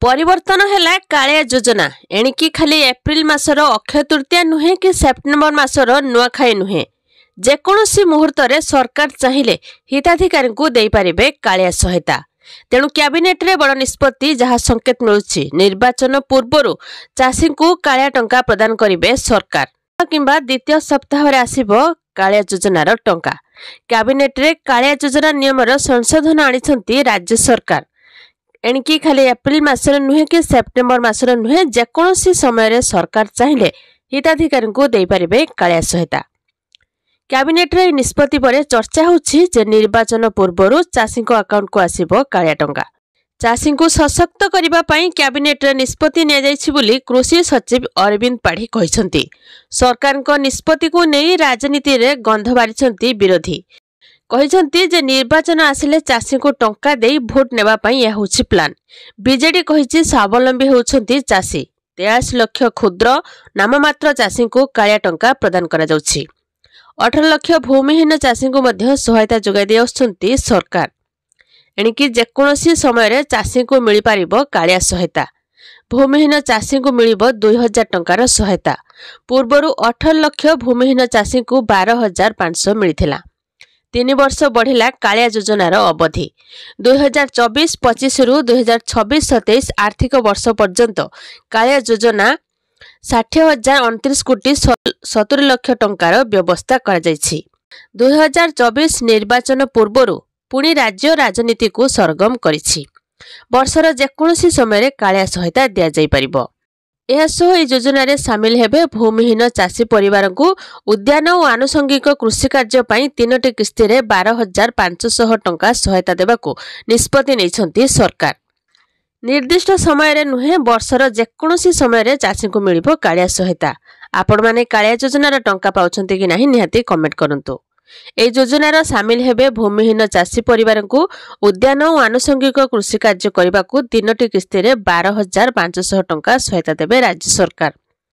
परिवर्तन है कालिया योजना एणिकी खाली एप्रिल मासर अक्षय तृतीया नुहे कि सेप्टेम्बर मासर नुआखाई नुहे जेकोसी मुहूर्त रे सरकार चाहिए हिताधिकारी को दे पारिबे कालिया सहायता। तेणु कैबिनेट रे बड़ निष्पत्ति जहाँ संकेत मिलुछि निर्वाचन पूर्व चाषी को कालिया टंका प्रदान करिबे सरकार किंबा द्वितीय सप्ताह रे आसीबो कालिया योजनार टंका। कैबिनेट रे कालिया योजना नियमर संशोधन आनिछंती राज्य सरकार एणिकी खाली एप्रिल मासर नुहे कि सेप्टेम्बर मासर नुहे जेकोसी समय सरकार चाहिए हिताधिकारी को दे पारिबे कालिया सहायता। कैबिनेट रे निष्पत्ति पर चर्चा होछि जे निर्वाचन पूर्व चाषी अकाउंट को आसीबो कालिया टंका। चाषी को सशक्त करबा पई कैबिनेट रे निष्पत्ति निया जायछि बोली कृषि सचिव अरविंद पाढ़ी कहिसंती। सरकार को निष्पत्ति को नहीं राजनीति रे गंध बारिछंती विरोधी कहिसंती जे निर्वाचन आसिले चाषी को टंका देई भोट नेबा पई यह होछि प्लान। बीजेडी कहिछि स्वावलंबी होउछंती चाषी 83 लाख क्षुद्र नाममात्र चाषी को कालिया टंका प्रदान करा जाउछि। 18 लाख भूमिहीन चाषी को मध्य सहायता जोगाई दे आछंती सरकार। एणिकी जेकोसी समय चाषी को मिल पारिबो कालिया सहायता। भूमिहीन चाषी को मिलिबो 2000 टंकार सहायता। पूर्वरु 18 लाख भूमिहीन चाषी को 12500 मिलिथिला। 3 वर्ष बढ़िला कालिया योजनार अवधि 2024-25 रु 2026-27 आर्थिक वर्ष पर्यंत कालिया योजना 60,029 कोटी 70 लाख टंकार व्यवस्था करा जायछि। 2024 निर्वाचन पूर्व पुणी राज्य राजनीति को सरगम करिछि। वर्षर जेकोसी समय कालिया सहायता दिया जाय परिबो। एसह योजना रे सामिल हेबे भूमिहीन चाषी परिवार को उद्यान और आनुषंगिक कृषि कार्य पई 3टी किस्ती रे 12,500 टंका सहायता देबाकू निष्पत्ति नैछंती सरकार। निर्दिष्ट समय रे नुहे वर्षर जेकोसी समय रे चाषी को मिलिबो कालिया सहायता। आपण माने कालिया योजनार टंका पाउछंती कि नाही निहाती कमेंट करंतु। ए योजनार सामिल हेबे भूमिहीन चाषी परिवार को उद्यान और आनुषंगिक कृषि कार्य करने 3टी किस्ती रे 12,500 टंका सहायता देबे राज्य सरकार।